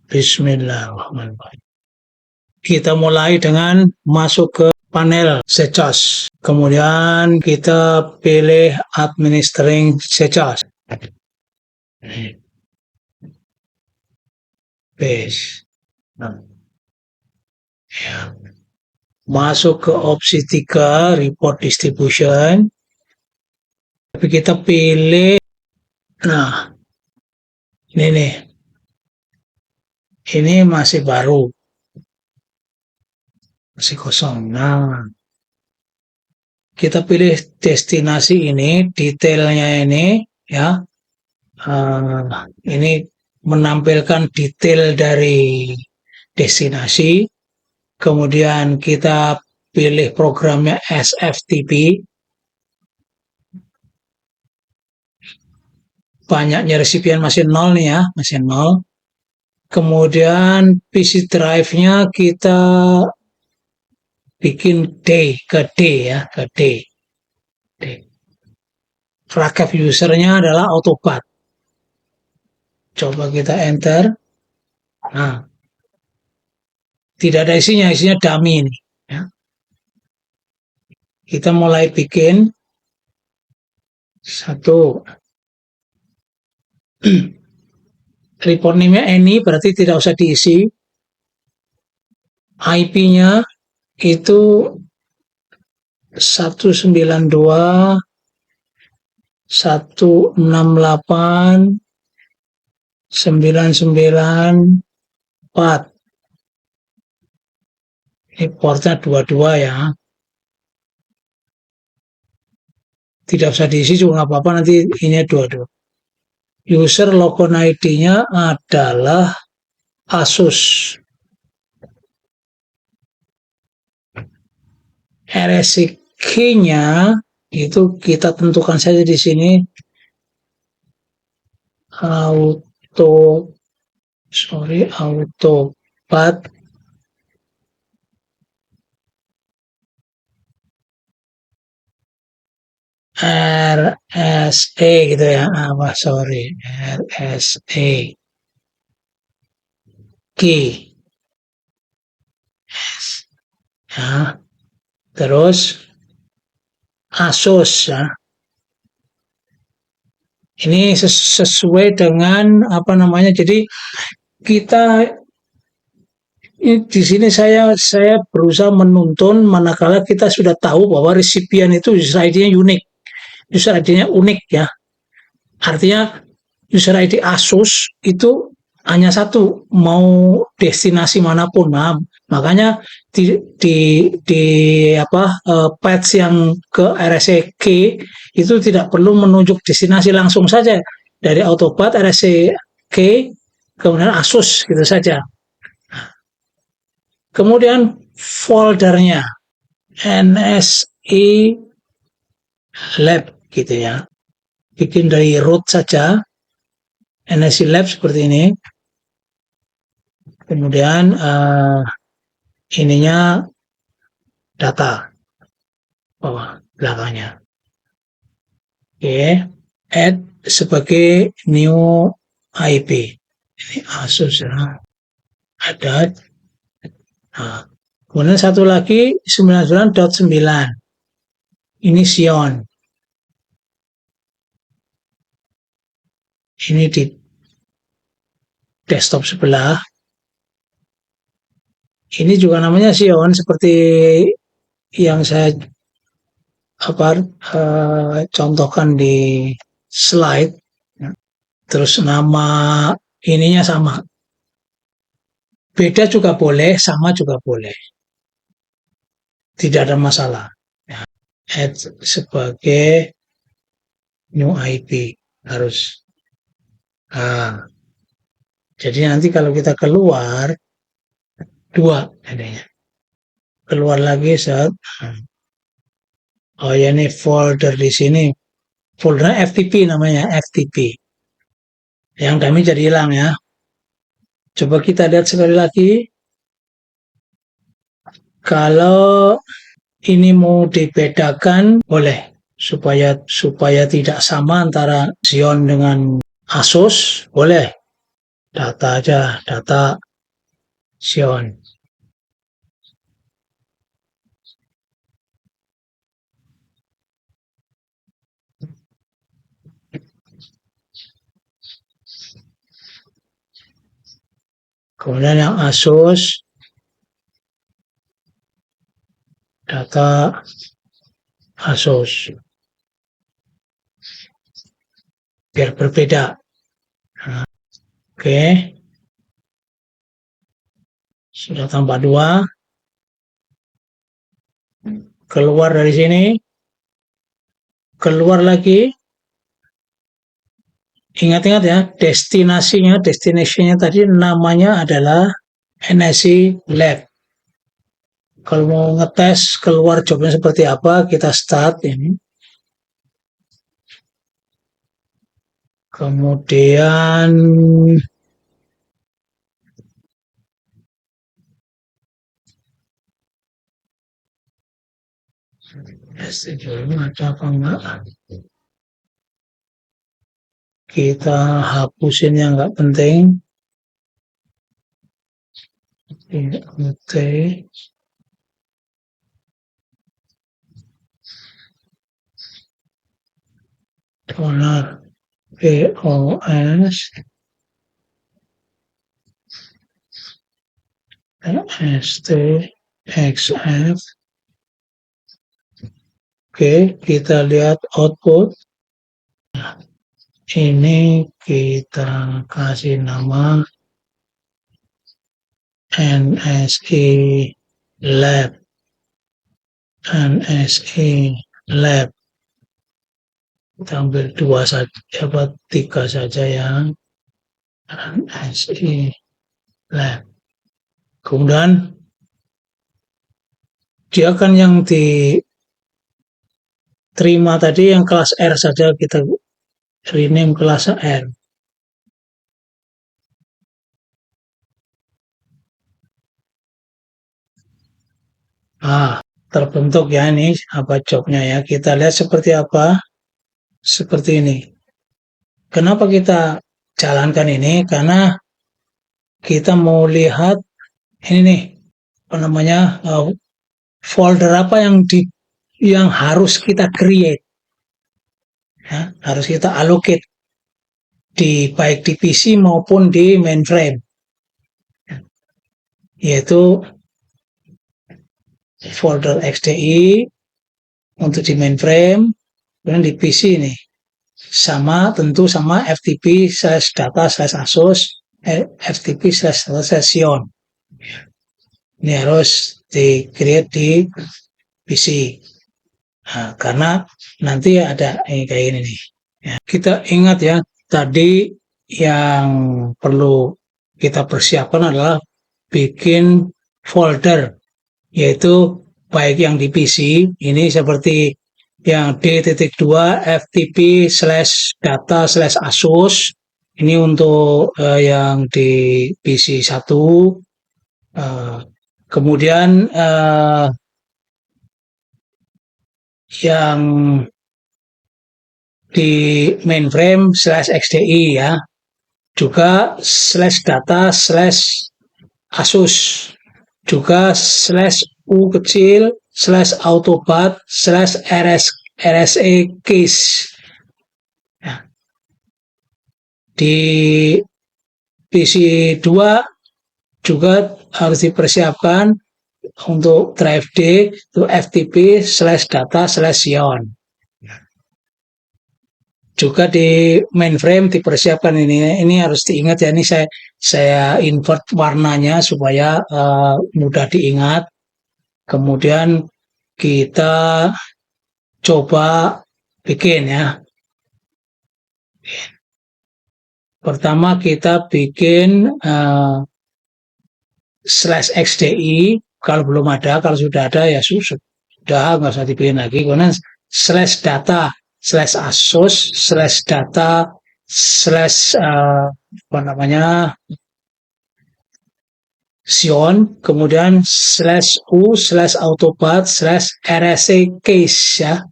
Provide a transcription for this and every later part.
Bismillahirrahmanirrahim. Kita mulai dengan masuk ke panel secas. Kemudian kita pilih administering secas. Paste. Ya. Masuk ke opsi 3, report distribution. Tapi kita pilih, nah, ini nih. Ini masih baru. Masih kosong. Nah, kita pilih destinasi ini, detailnya ini, ya. Ini menampilkan detail dari destinasi. Kemudian kita pilih programnya SFTP. Banyaknya resipien masih 0 nih ya, masih 0. Kemudian PC drive-nya kita bikin D, ke D ya, ke D. Rakap usernya adalah Autopad. Coba kita enter. Nah, tidak ada isinya dummy ini. Ya. Kita mulai bikin satu. Report name-nya any, berarti tidak usah diisi. IP-nya itu 192.168.994. Ini portnya 22 ya. Tidak usah diisi juga nggak apa-apa, nanti ini 22. User logon ID-nya adalah Asus. RSC key-nya itu kita tentukan saja di sini Autopad RSA gitu ya, RSA key ya. Terus Asus ya. Ini sesuai dengan apa namanya. Jadi kita di sini saya berusaha menuntun manakala kita sudah tahu bahwa resipien itu user ID-nya unik. User ID-nya unik ya. Artinya user ID Asus itu hanya satu, mau destinasi manapun. Nah, makanya patch yang ke RSC itu tidak perlu menunjuk destinasi, langsung saja dari Autopad RSC kemudian Asus gitu saja. Kemudian foldernya NSI Lab gitu ya. Bikin dari root saja, NSI Lab seperti ini. Kemudian ininya data bawah belakangnya. Oke, add sebagai new IP. Ini Asus ya. Ada. Nah, kemudian satu lagi 99.9. Ini Xeon. Ini di desktop sebelah. Ini juga namanya Xeon seperti yang saya contohkan di slide. Terus nama ininya sama. Beda juga boleh, sama juga boleh. Tidak ada masalah. Add sebagai new IP harus. Nah, jadi nanti kalau kita keluar, dua adanya. Keluar lagi saat oh ya, ini folder di sini. Foldernya FTP namanya, FTP. Yang kami jadi hilang ya. Coba kita lihat sekali lagi. Kalau ini mau dibedakan boleh, supaya tidak sama antara Xeon dengan Asus, boleh. data aja, data Sion. Kemudian yang Asus, data Asus. Biar berbeda. Nah, oke. Sudah tambah 2. Keluar dari sini. Keluar lagi. Ingat-ingat ya, destinasinya tadi namanya adalah NSI Lab. Kalau mau ngetes keluar jobnya seperti apa, kita start ini. Kemudian STJM ada apa enggak? Kita hapusin yang enggak penting. T Donor POS STXF. Oke, kita lihat output. Ini kita kasih nama NSI Lab. NSI Lab. Kita ambil 2 saja, 3 saja yang NSI Lab. Kemudian dia kan yang diterima tadi yang kelas R saja, kita rename kelas R. Terbentuk ya ini apa jobnya ya. Kita lihat seperti apa. Seperti ini. Kenapa kita jalankan ini? Karena kita mau lihat ini nih, apa namanya, folder apa yang harus kita create. Ya, harus kita allocate baik di PC maupun di mainframe. Yaitu folder XDI untuk di mainframe, dan di PC ini tentu sama ftp/data/asus ftp/Sion. Ini harus di create di PC. Nah, karena nanti ada kayak ini nih. Ya, kita ingat ya, tadi yang perlu kita persiapkan adalah bikin folder, yaitu baik yang di PC ini seperti yang D.2 ftp/data/asus ini untuk yang di PC 1. Kemudian yang di mainframe /xdi ya, juga /data/asus, juga /u kecil /autobat/rsa case. Nah, di PC 2 juga harus dipersiapkan untuk drive D itu ftp/data/Sion. Juga di mainframe dipersiapkan ini harus diingat ya, ini saya invert warnanya supaya mudah diingat. Kemudian kita coba bikin ya. Pertama kita bikin /xdi, kalau belum ada, kalau sudah ada ya sudah, nggak usah dibikin lagi. Kemudian /data/asus /data/ apa namanya, Sion, kemudian /u /autobat/rsa case ya.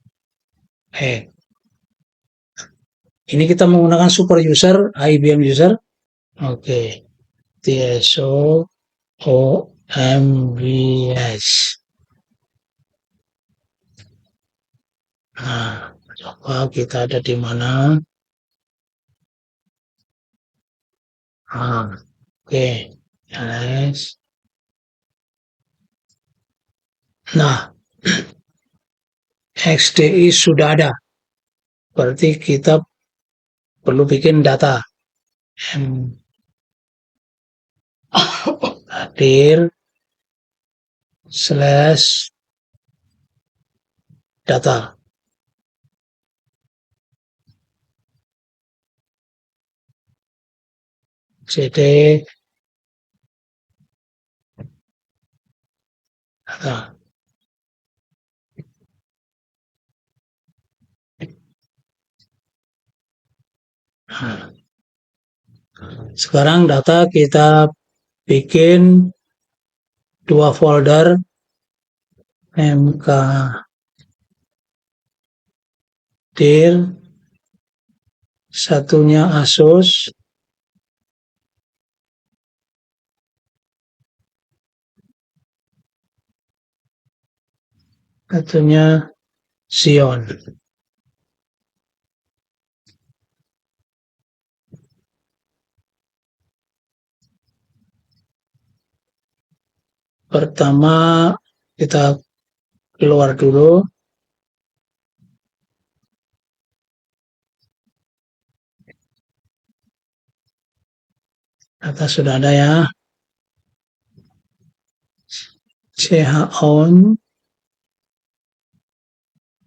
Ini kita menggunakan super user, IBM user. Oke, TSO OMBS. Nah, coba kita ada di mana? Oke, yes. Nah, XDI sudah ada. Berarti kita perlu bikin data. Hadir slash data. CD data. Nah, sekarang data kita bikin dua folder mkdir, satunya Asus, satunya Xeon. Pertama kita keluar dulu. Data sudah ada ya. CHON,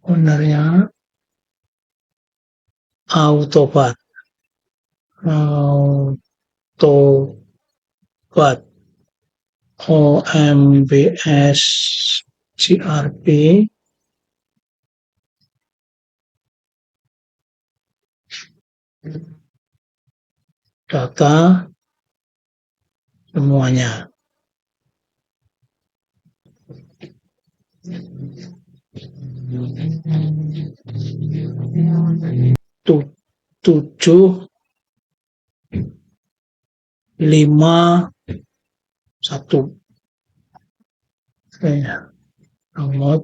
ownernya Autopad. Autopad. OMBS CRP data semuanya. Tujuh, lima, satu. Nomor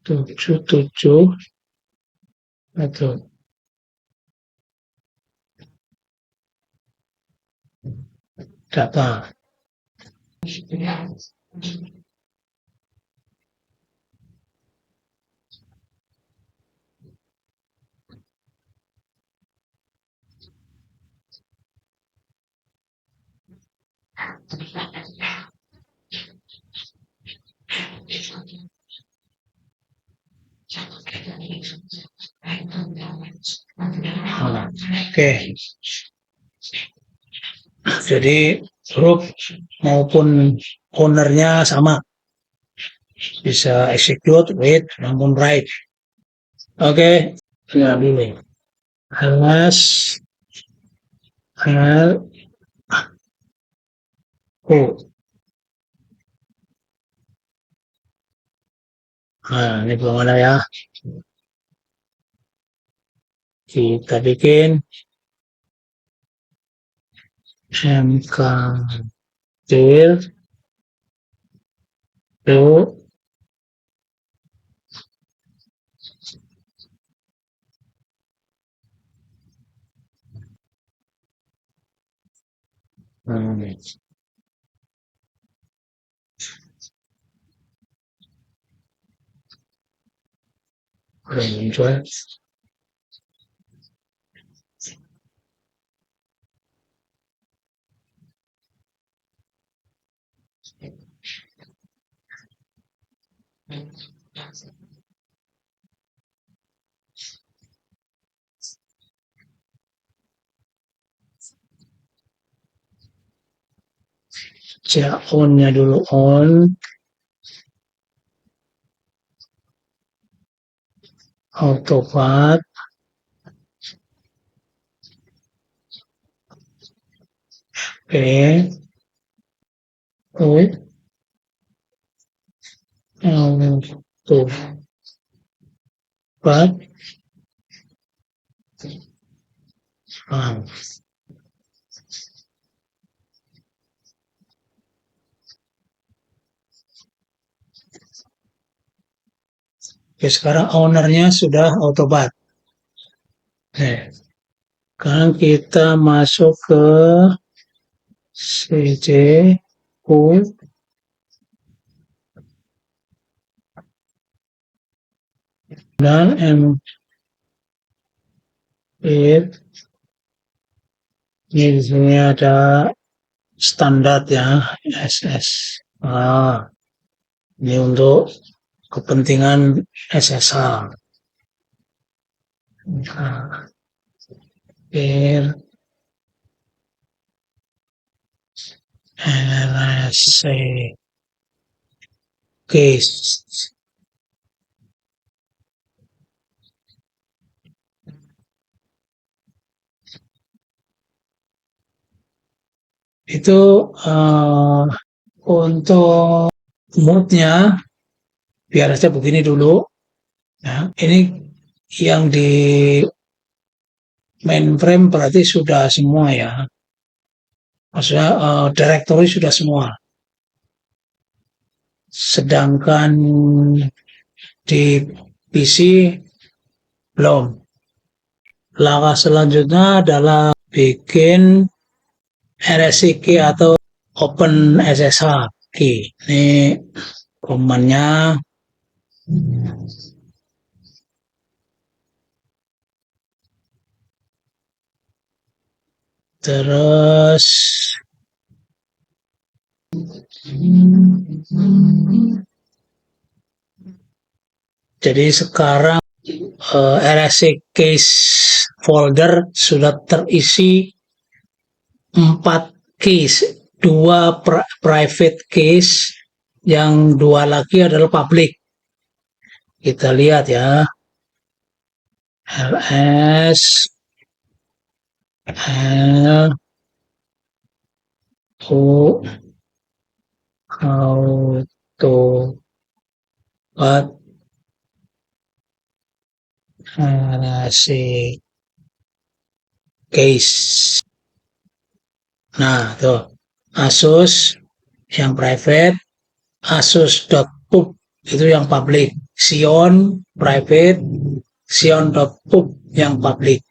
tujuh, tujuh, itu data. Oke. Jadi grup maupun ownernya sama. Bisa execute, read, maupun write. Oke. Lihat dulu. ls l o. Nah, ini belum ada ya. Kita bikin mkdir o udah muncul. On-nya dulu on. Autopad. Oke. Autopad. Nah, oke, sekarang ownernya sudah Autobot. Oke, sekarang kita masuk ke CJ dan it. Ini di sini ada standar ya, SS. Ini untuk kepentingan SSH. Nah, RSC case. Itu untuk moodnya biar aja begini dulu. Ya, ini yang di mainframe berarti sudah semua ya. Maksudnya directory sudah semua. Sedangkan di PC belum. Langkah selanjutnya adalah bikin RSC key atau Open SSH key. Ini command-nya. Terus jadi sekarang RSC case folder sudah terisi 4 case, 2 private case, yang 2 lagi adalah public. Kita lihat ya, ls l o auto but RSC case. Nah, tuh Asus yang private, asus.pub itu yang public, Xeon private, Xeon.pub yang public.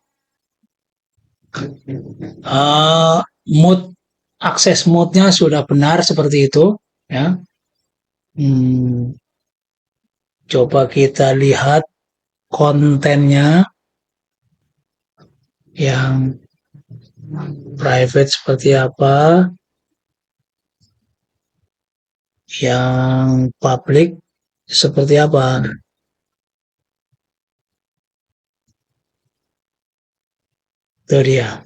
Mode akses mode-nya sudah benar seperti itu ya. Coba kita lihat kontennya yang private seperti apa, yang public seperti apa. Itu dia.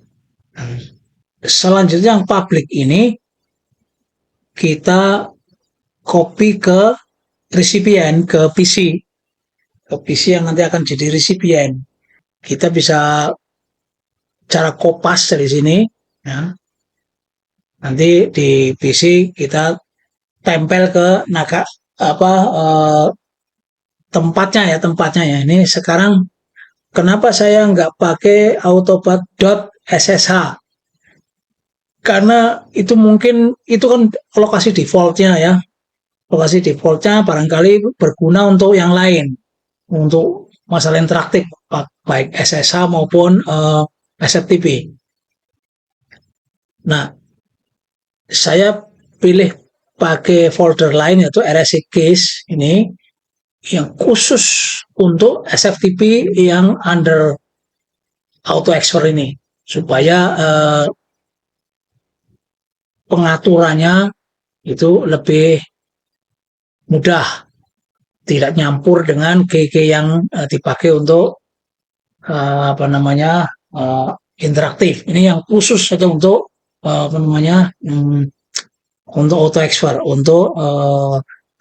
Selanjutnya yang public ini kita copy ke resipien, ke PC yang nanti akan jadi resipien. Kita bisa cara kopas dari sini ya. Nanti di PC kita tempel ke tempatnya ya. Ini sekarang kenapa saya nggak pakai autobot.ssh? Karena itu mungkin itu kan lokasi defaultnya ya. Lokasi defaultnya barangkali berguna untuk yang lain, untuk masalah interaktif baik SSH maupun SFTP. Nah, saya pilih pakai folder lain yaitu RSC case ini yang khusus untuk SFTP yang under auto export ini supaya pengaturannya itu lebih mudah, tidak nyampur dengan key yang dipakai untuk interaktif. Ini yang khusus saja untuk untuk auto export, untuk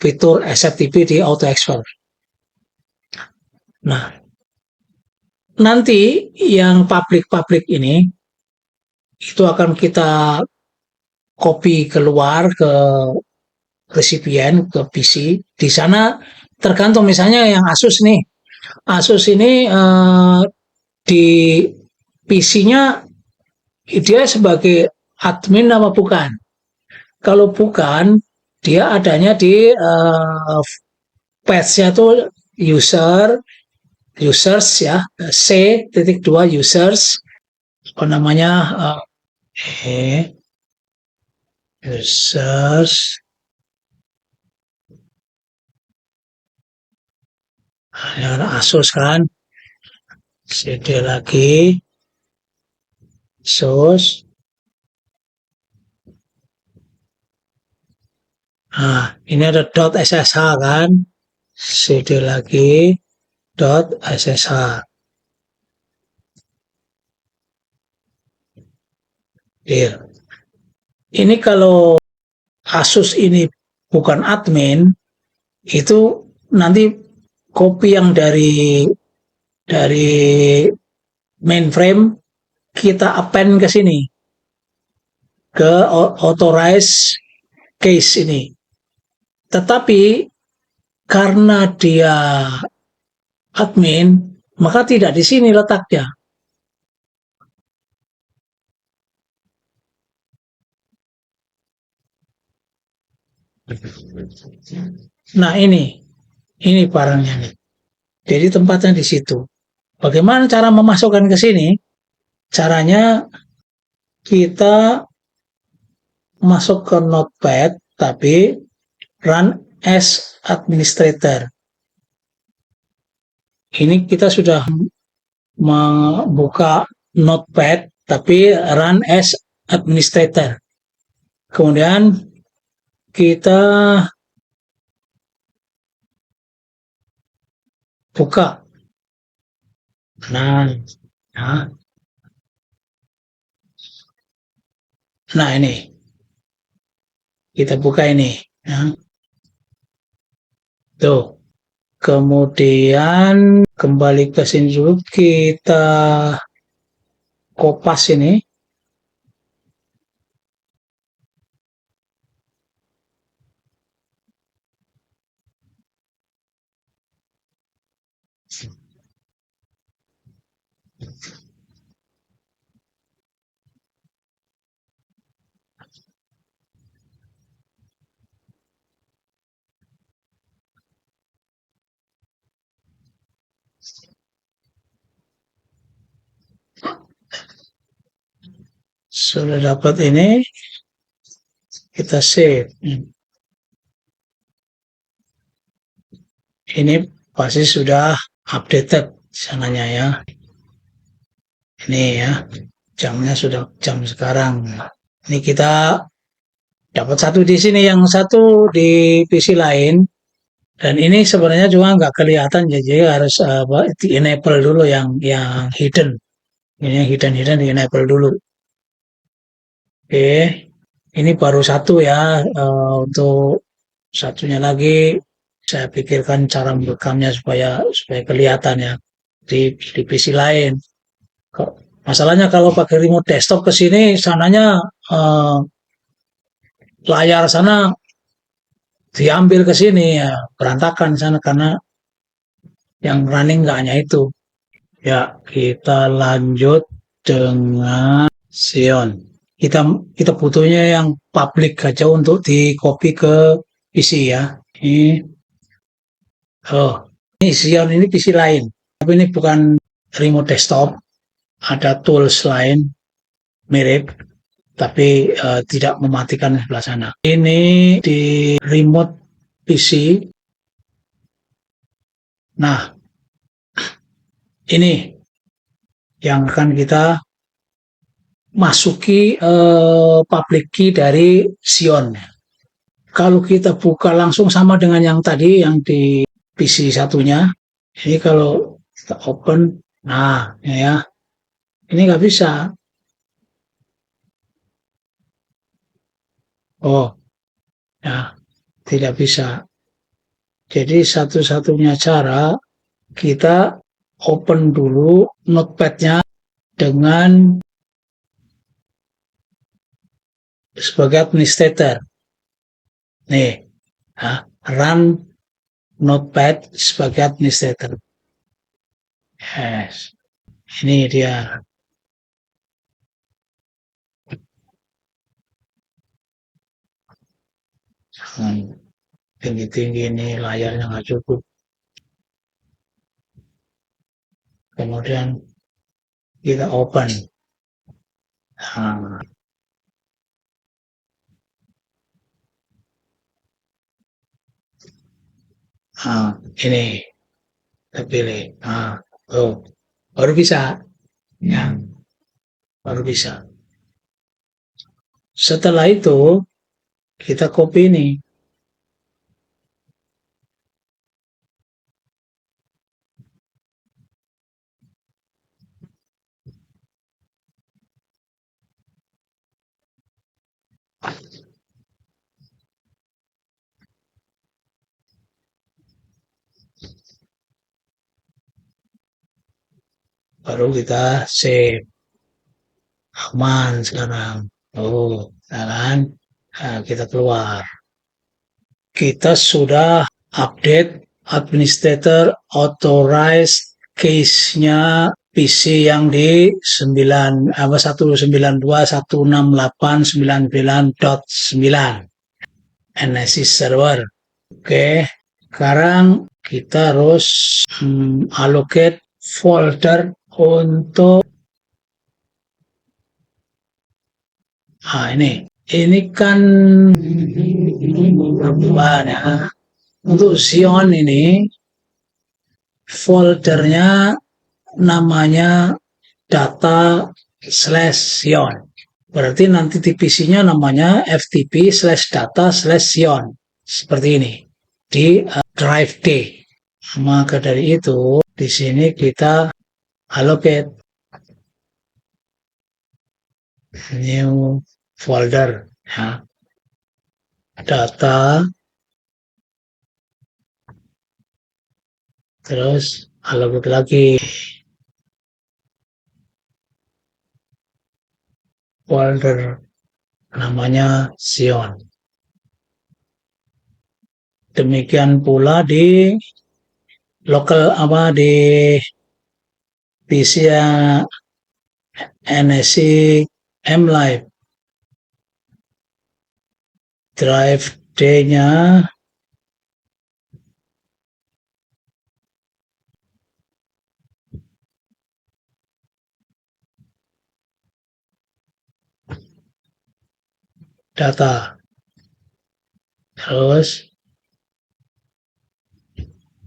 fitur SFTP di auto export. Nah, nanti yang public ini itu akan kita copy keluar ke resipien, ke PC. Di sana tergantung, misalnya yang Asus nih. Asus ini di PC-nya dia sebagai admin apa bukan? Kalau bukan, dia adanya di page-nya tuh users ya, C.2 users, apa namanya, users, ya, Asus kan, cd lagi, Asus, nah ini ada .ssh kan, cd lagi, .ssh. Deal. Ini kalau Asus ini bukan admin, itu nanti copy yang dari mainframe kita append ke sini, ke authorize case ini. Tetapi karena dia admin, maka tidak di sini letaknya. Nah ini barangnya nih. Jadi tempatnya di situ. Bagaimana cara memasukkan ke sini? Caranya kita masuk ke Notepad, tapi run as administrator. Ini kita sudah membuka Notepad, tapi run as administrator. Kemudian kita buka. Nah, nah ini kita buka ini. Ya. Tuh. Kemudian kembali ke sini dulu, kita kopas ini. Sudah dapat ini, kita save. Ini pasti sudah updated sananya ya. Ini ya, jamnya sudah jam sekarang. Ini kita dapat satu di sini, yang satu di PC lain. Dan ini sebenarnya juga nggak kelihatan, jadi harus di enable dulu yang hidden. Ini yang hidden di enable dulu. Oke, ini baru satu ya. Untuk satunya lagi saya pikirkan cara merekamnya supaya kelihatan ya di PC lain. Masalahnya kalau pakai remote desktop ke sini, sananya layar sana diambil ke sini ya, berantakan sana karena yang running nggak hanya itu. Ya, kita lanjut dengan Xeon. Kita kita butuhnya yang public aja untuk di copy ke PC ya. Ini oh, ini Xeon, ini PC lain. Tapi ini bukan remote desktop. Ada tools lain mirip, tapi tidak mematikan sebelah sana. Ini di remote PC. Nah, ini yang akan kita masuki public key dari Xeon. Kalau kita buka langsung sama dengan yang tadi, yang di PC satunya. Ini kalau kita open, nah ya, ini nggak bisa. Oh, ya, tidak bisa. Jadi satu-satunya cara kita open dulu notepad-nya dengan sebagai administrator. Nih, ya, run notepad sebagai administrator. Yes, ini dia. Tinggi-tinggi ini layarnya nggak cukup. Kemudian kita open. Nah, ini kita pilih. Oh, baru bisa. Ya, baru bisa. Setelah itu kita copy ini. Baru kita save. Aman sekarang. Oh, kan? Nah, kita keluar. Kita sudah update administrator authorized case-nya PC yang di 192.168.99.9 NSI server. Oke, sekarang kita harus allocate folder untuk ini kan tambahan ya. Untuk Xeon ini foldernya namanya data/Xeon. Berarti nanti TPC-nya namanya ftp/data/Xeon. Seperti ini di drive D. Maka dari itu di sini kita allocate new folder ya. Data terus allocate lagi folder namanya Xeon. Demikian pula di local di PC NSI MLive. Drive D-nya data. Terus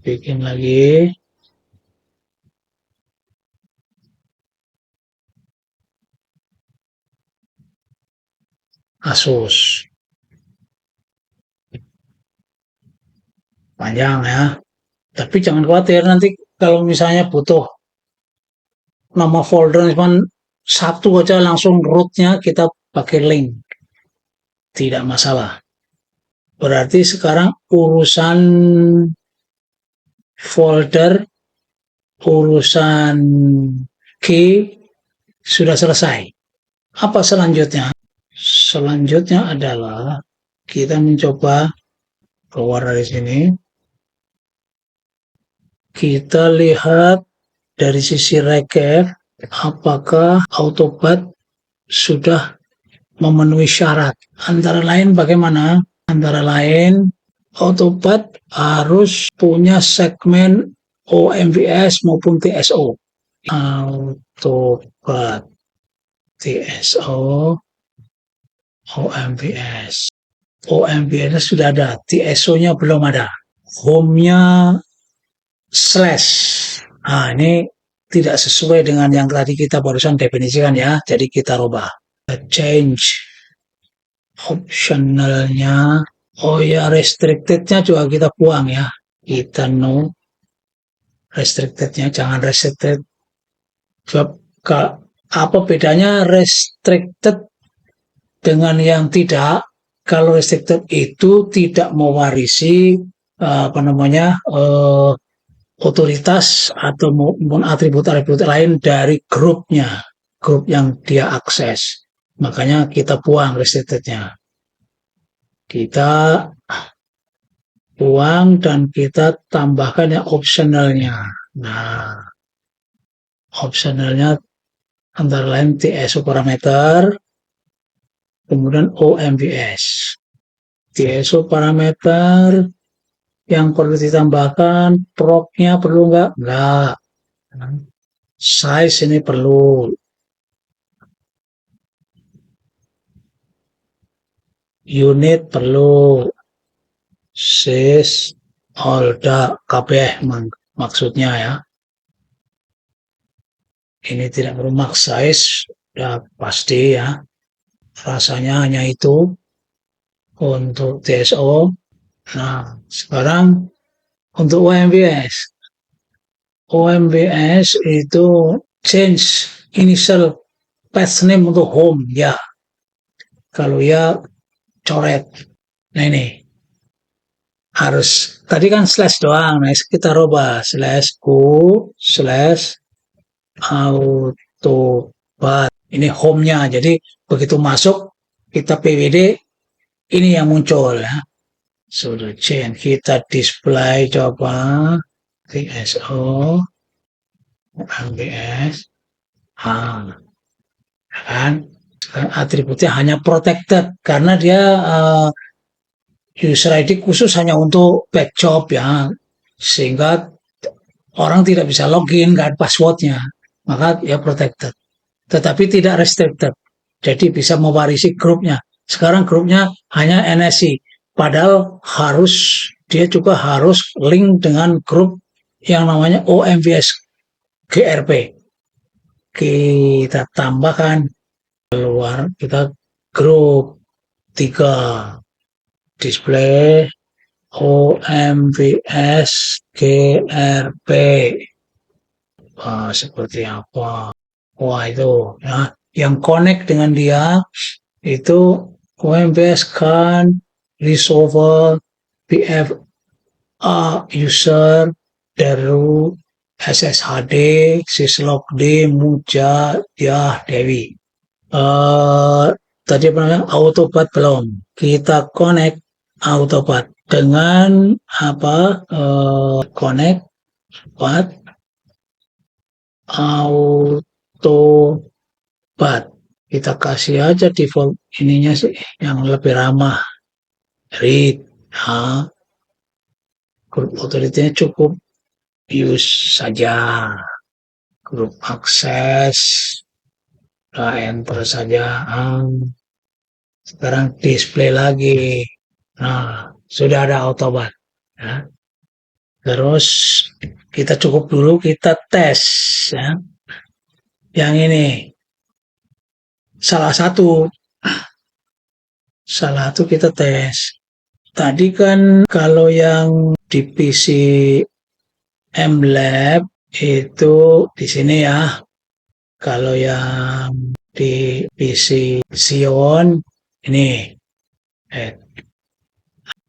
bikin lagi Asus. Panjang ya. Tapi jangan khawatir nanti kalau misalnya butuh nama folder cuma satu aja langsung rootnya kita pakai link. Tidak masalah. Berarti sekarang urusan folder, urusan key sudah selesai. Apa selanjutnya? Selanjutnya adalah kita mencoba keluar dari sini. Kita lihat dari sisi recap apakah Autopad sudah memenuhi syarat. Antara lain bagaimana? Antara lain Autopad harus punya segmen OMVS maupun TSO. Autopad TSO OMVS. OMVS sudah ada, TSO-nya belum ada. Home-nya slash. Nah, ini tidak sesuai dengan yang tadi kita barusan definisikan ya. Jadi kita rubah. Change optionalnya. Oh ya, restricted-nya juga kita buang ya. Kita no. Restricted-nya jangan restricted. Coba apa bedanya restricted dengan yang tidak? Kalau restricted itu tidak mewarisi otoritas atau maupun atribut-atribut lain dari grupnya, grup yang dia akses. Makanya kita buang restricted-nya. Kita buang dan kita tambahkan yang optionalnya. Nah, optionalnya antara lain TSO parameter, kemudian OMVS. TSO parameter yang perlu ditambahkan, proc-nya perlu nggak? Nggak. Size ini perlu. Unit perlu. Sys Olda kabeh maksudnya ya. Ini tidak perlu max size, ya pasti ya. Rasanya hanya itu untuk TSO. Nah, sekarang untuk OMBS. OMBS itu change initial path name untuk home ya. Kalau ya coret. Nah ini harus tadi kan slash doang. Nah kita rubah slash u slash autobat. Ini home-nya. Jadi begitu masuk kita PWD ini yang muncul ya. Sudah change kita display coba TSO MBS kan atributnya hanya protected karena dia user ID khusus hanya untuk back job ya, sehingga orang tidak bisa login kan passwordnya, maka ya protected. Tetapi tidak restricted, jadi bisa mewarisi grupnya. Sekarang grupnya hanya NSI, padahal dia juga harus link dengan grup yang namanya OMVS GRP. Kita tambahkan keluar kita grup 3 display OMVS GRP. Seperti apa? Wah itu ya, yang connect dengan dia itu OMVS kan resolver BFA user Daru SSHD Syslog-D Muja Yah Dewi. Tadi apa namanya autobat belum kita connect autobat dengan apa connect bat autobat kita kasih aja default ininya sih yang lebih ramah read ya. Grup authority-nya cukup use saja, grup akses enter saja. Sekarang display lagi. Nah, sudah ada autobat ya. Terus kita cukup dulu kita tes ya. Yang ini salah satu kita tes. Tadi kan kalau yang di PC MLab itu di sini ya. Kalau yang di PC Xeon ini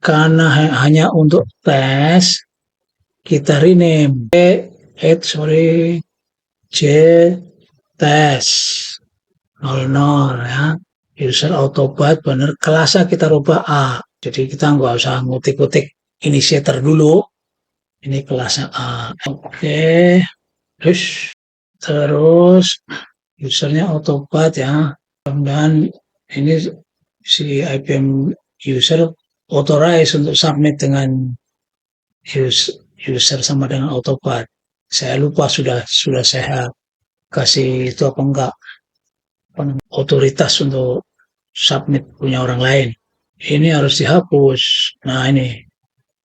karena hanya untuk tes kita rename J tes 00 ya. User autobat bener kelasnya kita rubah A. Jadi kita nggak usah ngutik-ngutik initiator dulu. Ini kelasnya A. Oke. Terus usernya autobat ya. Dan ini si IBM user authorize untuk submit dengan user sama dengan autobat. Saya lupa sudah saya kasih itu apa enggak otoritas untuk submit punya orang lain. Ini harus dihapus. Nah ini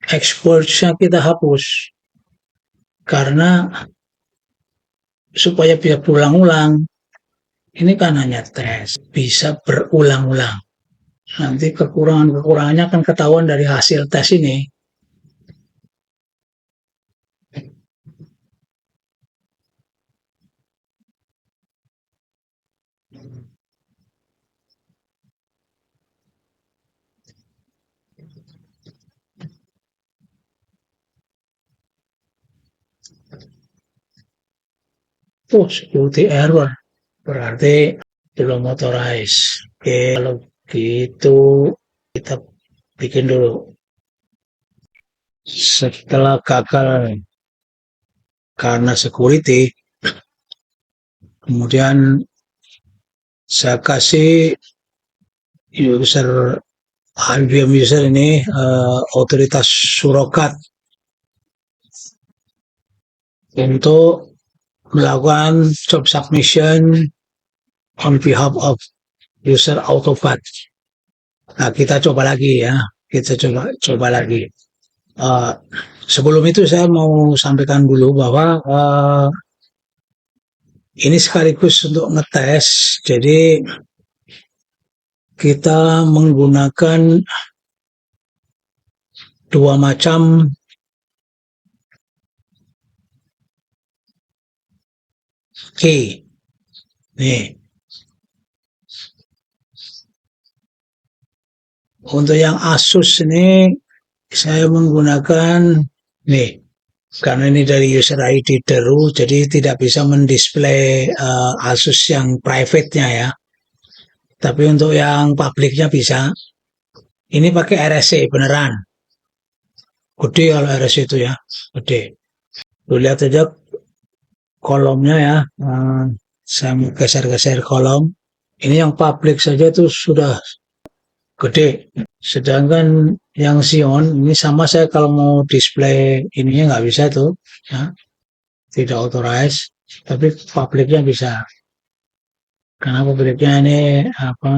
exportnya kita hapus karena supaya bisa berulang-ulang. Ini kan hanya tes, bisa berulang-ulang. Nanti kekurangannya akan ketahuan dari hasil tes ini. Security error berarti belum authorize. Oke, kalau gitu kita bikin dulu. Setelah gagal karena security, kemudian saya kasih user IBM user ini otoritas surogat untuk melakukan job submission on behalf of user Autopad. Nah, kita coba lagi ya. Kita coba lagi. Uh, Sebelum itu saya mau sampaikan dulu bahwa ini sekaligus untuk ngetes. Jadi kita menggunakan dua macam key. Nih, untuk yang Asus ini saya menggunakan nih, karena ini dari user ID Deru, jadi tidak bisa mendisplay Asus yang private-nya ya. Tapi untuk yang publiknya bisa. Ini pakai RSC beneran. Gede kalau RSC itu ya, gede. Lu lihat aja kolomnya ya. Saya mau geser-geser kolom. Ini yang publik saja itu sudah gede. Sedangkan yang Xeon ini sama, saya kalau mau display ininya nggak bisa tuh, ya, tidak authorized. Tapi publiknya bisa. Karena publiknya ini apa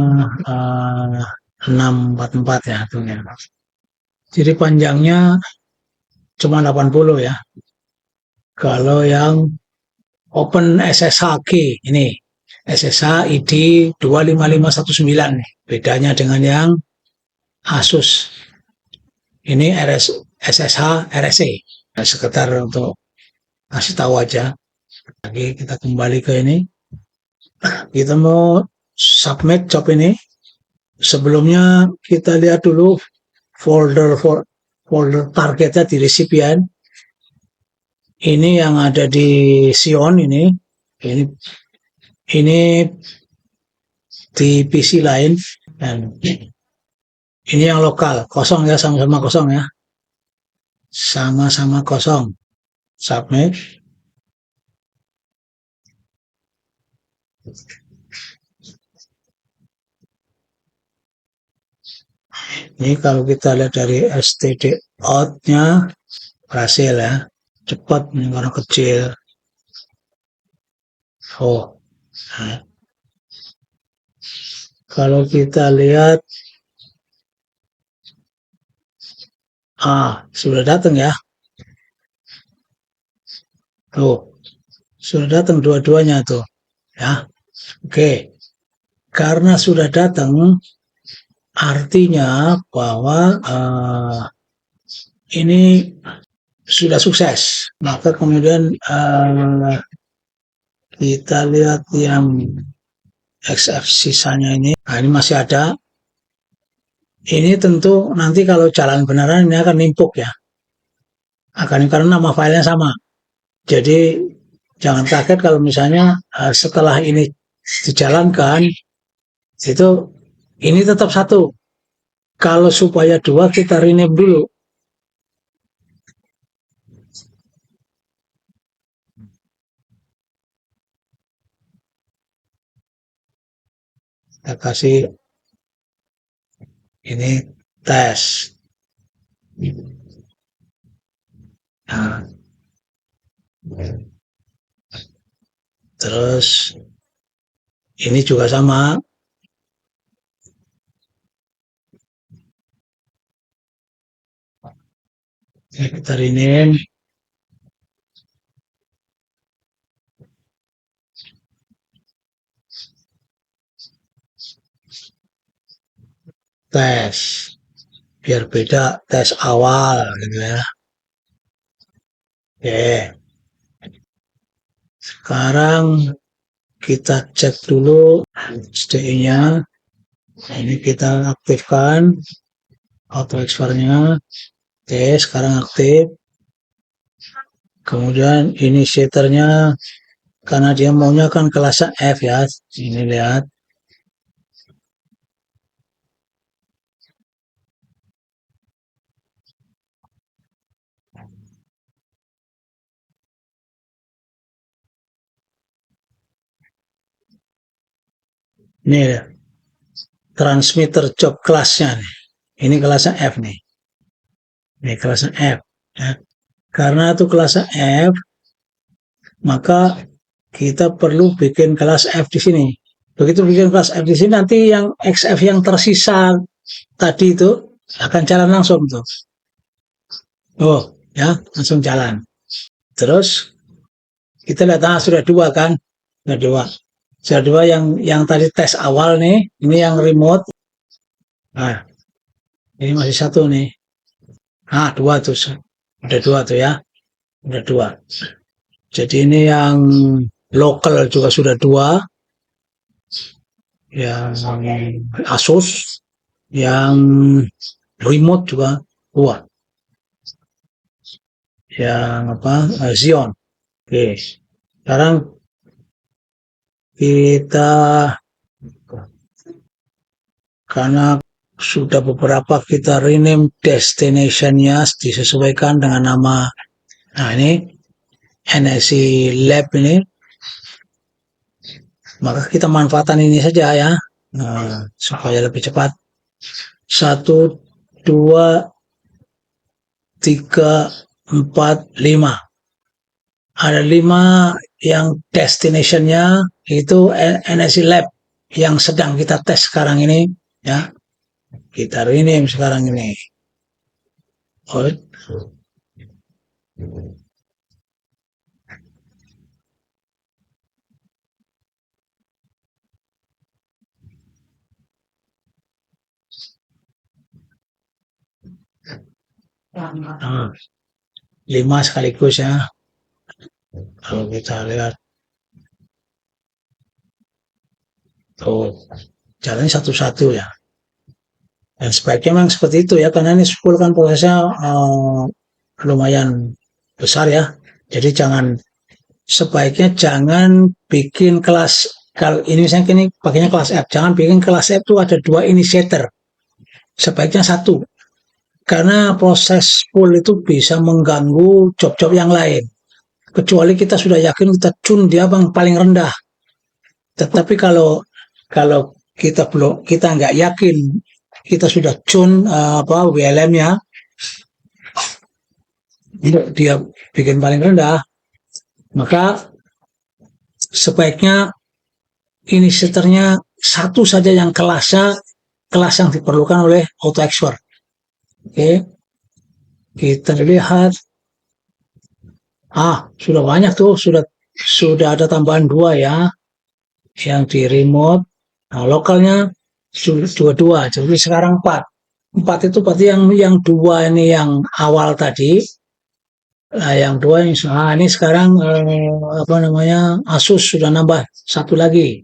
644 ya tuh ya. Jadi panjangnya cuma 80 ya. Kalau yang Open SSH key ini SSH ID 25519 nih. Bedanya dengan yang Asus. Ini SSH RSA. Nah, sekitar untuk kasih tahu aja. Lagi kita kembali ke ini. Kita mau submit job ini. Sebelumnya kita lihat dulu folder targetnya di resipien. Ini yang ada di Xeon ini. Ini di PC lain, dan ini yang lokal, kosong ya, sama-sama kosong ya. Sama-sama kosong. Submit. Ini kalau kita lihat dari std out-nya berhasil ya. Cepat karena kecil. Oh. Nah. Kalau kita lihat sudah datang ya. Tuh. Sudah datang dua-duanya tuh. Ya. Oke. Karena sudah datang, artinya bahwa ini sudah sukses. Maka kemudian kita lihat yang XF sisanya ini. Nah, ini masih ada. Ini tentu nanti kalau jalan beneran ini akan nimpuk ya. Karena nama filenya sama. Jadi jangan kaget kalau misalnya setelah ini dijalankan, itu ini tetap satu. Kalau supaya dua, kita rename dulu. Kita kasih ini tes. Nah, terus ini juga sama. Kita rename. Tes. Biar beda tes awal gitu ya. Oke. Sekarang kita cek dulu SDI-nya. Ini kita aktifkan auto expirednya. Oke, sekarang aktif. Kemudian initiatornya, karena dia maunya kan kelas F ya. Ini lihat. Ini transmitter job class-nya nih. Ini kelasnya F nih. Ini kelasnya F. Ya. Karena itu kelasnya F, maka kita perlu bikin kelas F di sini. Begitu bikin kelas F di sini, nanti yang XF yang tersisa tadi itu akan jalan langsung tuh. Oh, ya, langsung jalan. Terus kita lihat, sudah dua kan? Sudah dua. Sudah dua yang tadi tes awal nih, ini yang remote. Nah, ini masih satu nih. Dua tuh. Udah dua tuh ya. Udah dua. Jadi ini yang lokal juga sudah dua. Yang Asus, yang remote juga dua. Yang apa? Xeon. Oke. Sekarang kita, karena sudah beberapa kita rename destination-nya disesuaikan dengan nama. Nah, ini NSI Lab ini. Maka kita manfaatkan ini saja ya. Supaya lebih cepat. 1, 2, 3, 4, 5. Ada 5 yang destination-nya itu NSI Lab yang sedang kita tes sekarang ini ya. Kita rename sekarang ini. Nah, 5 sekaligus ya. Kalau kita lihat tuh jalannya satu-satu ya. Dan sebaiknya memang seperti itu ya, karena ini spool kan prosesnya lumayan besar ya. Jadi sebaiknya jangan bikin kelas, kalau ini misalnya ini pakainya kelas F, jangan bikin kelas F itu ada 2 initiator. Sebaiknya 1. Karena proses spool itu bisa mengganggu job-job yang lain. Kecuali kita sudah yakin kita tune dia bang paling rendah. Tetapi kalau kita nggak yakin kita sudah tune WLM-nya, dia bikin paling rendah, maka sebaiknya inisiatornya 1 saja yang kelas yang diperlukan oleh auto export. Oke, kita lihat. Sudah banyak tuh, sudah ada tambahan 2 ya, yang di remote. Nah, lokalnya dua, jadi sekarang 4 itu berarti yang 2 ini yang awal tadi. Nah, yang 2 ini sekarang Asus sudah nambah 1 lagi.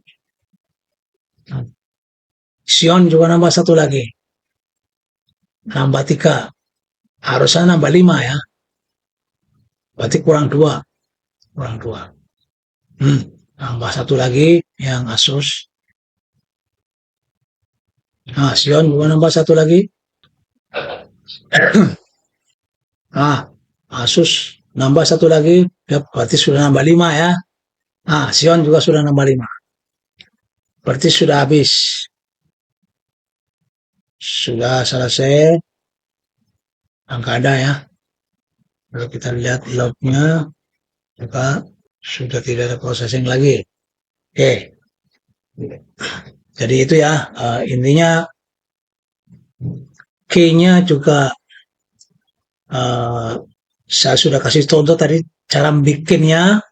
Xeon juga nambah 1 lagi. Nambah 3. Harusnya nambah 5 ya. Berarti kurang 2. Nambah 1 lagi yang Asus. Xeon juga nambah 1 lagi. Asus nambah 1 lagi, ya, berarti sudah nambah 5 ya. Xeon juga sudah nambah 5. Berarti sudah habis. Sudah selesai. Nggak ada ya. Kalau kita lihat lognya, maka sudah tidak ada processing lagi. Oke. Jadi itu ya, intinya key-nya juga saya sudah kasih contoh tadi cara bikinnya,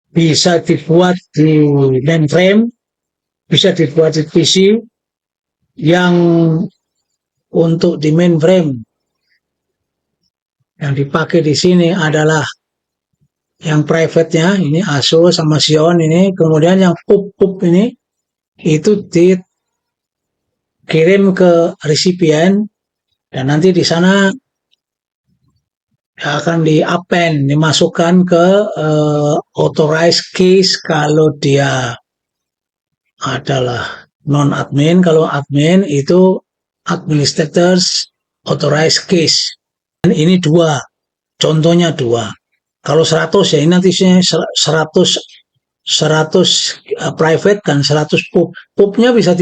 bisa dibuat di mainframe, bisa dibuat di PC. Yang untuk di mainframe yang dipakai di sini adalah yang private-nya, ini Asus sama Xeon ini. Kemudian yang PUB ini itu dikirim ke resipien, dan nanti di sana akan di-append, dimasukkan ke authorized keys kalau dia adalah non-admin. Kalau admin itu administrators authorized keys. Dan ini 2, contohnya 2. Kalau 100 ya ini nanti 100 private dan 100 PUB. PUB-nya bisa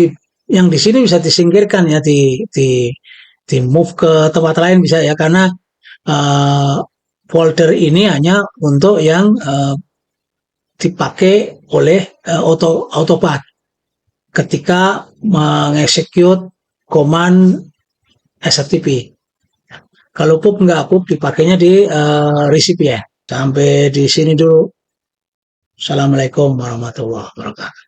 yang di sini bisa disingkirkan ya, di move ke tempat lain bisa ya, karena uh, folder ini hanya untuk yang dipakai oleh autopad ketika mengeksekut command SFTP. Kalau pup enggak, pup dipakainya di recipient. Sampai di sini dulu. Assalamualaikum warahmatullahi wabarakatuh.